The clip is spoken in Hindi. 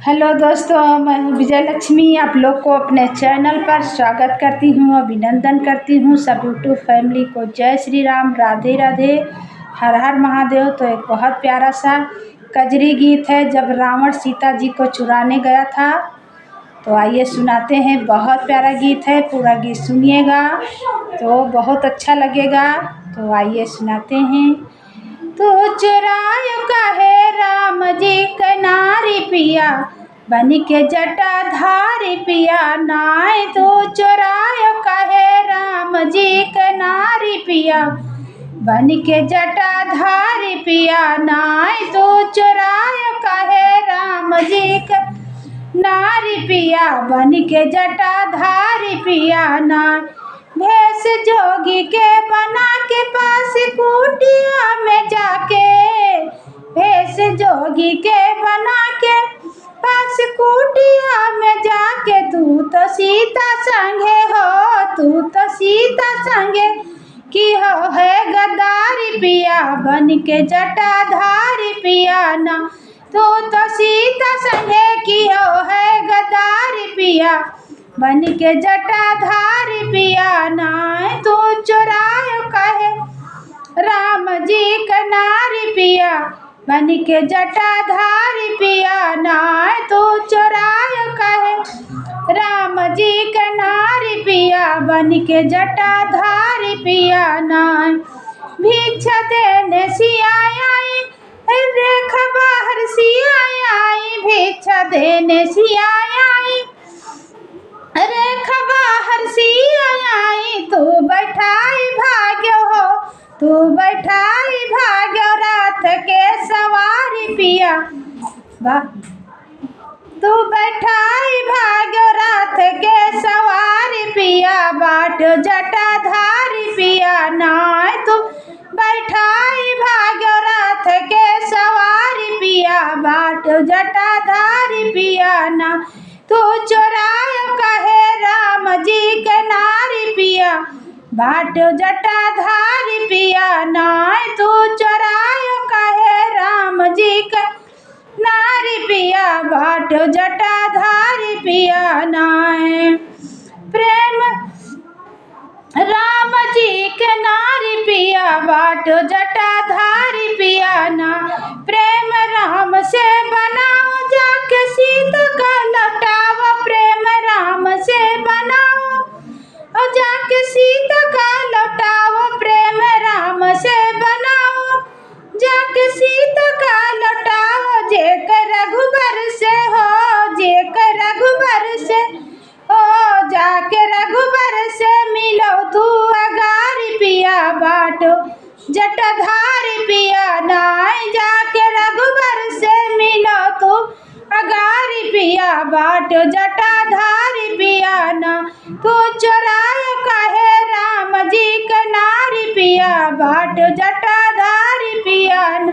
हेलो दोस्तों, मैं हूँ विजय लक्ष्मी। आप लोग को अपने चैनल पर स्वागत करती हूँ, अभिनंदन करती हूँ। सब यूट्यूब फैमिली को जय श्री राम, राधे राधे, हर हर महादेव। तो एक बहुत प्यारा सा कजरी गीत है, जब रावण सीता जी को चुराने गया था। तो आइए सुनाते हैं, बहुत प्यारा गीत है, पूरा गीत सुनिएगा तो बहुत अच्छा लगेगा। तो आइए सुनाते हैं। तो चुरायो कहे राम जी के नारी पिया, बन के जटाधारी पिया नाय। तो चुरायो कहे राम जी के नारी पिया, बन के जटाधारी पिया नाय। तो चुरायो कहे राम जी के नारी पिया, बन के जटाधारी पिया नाय। भेष जोगी के बना के पास कुटिया में जाके, भेष जोगी के बना के पास कुटिया में जाके, तू तो सीता संगे हो, तू तो सीता संगे की हो है गद्दारी पिया, बन के जटाधारी पिया ना। तू तो सीता संगे की हो है गद्दारी पिया, बन के जटाधारी पिया नाय। तू चुरायो कहे राम जी के नारी पिया, बन के जटाधारी पिया नाय। तू चुरायो कहे राम जी के नारी पिया, बन के जटाधारी पिया नाय। भिक्षा देने सिया आई, रेख बाहर सिया आई, भिक्षा देने सिया आई, रेख बाहर सिया आई। तू बैठाई भाग्यो हो, तू बैठाई भाग्यो रात के सवारी पिया, तू बैठाई भाग्यो रात के सवारी पिया, बाट जटाधारी पिया नाय। तू बैठाई भाग्यो रात के सवारी पिया, बाट जटाधारी पिया ना। तू चुरायो कहे राम जी के नारी पिया, बाट जटाधारी पिया नाय। तू चुरायो कहे राम जी के नारी पिया, बाट जटाधारी पिया नाय। प्रेम राम जी के नारी पिया, बाट जटाधारी पिया ना। प्रेम राम से बनाओ, जाके सीता का लौटाओ, प्रेम राम से बनाओ और जाके सीता का लौटाओ, प्रेम राम से बनाओ जाके सीता का लौटाओ। जेकर रघुबर से हो, जेकर रघुबर से हो, जाके रघुबर से मिलो तू अगारी पिया, बाटो जटाधारी पिया नाय। जाके रघुबर से मिलो तू अगारी पिया, बाटो जटाधारी पिया ना। तू चुरायो कहे राम जी के नारी पिया, बाटो जटाधारी पिया ना।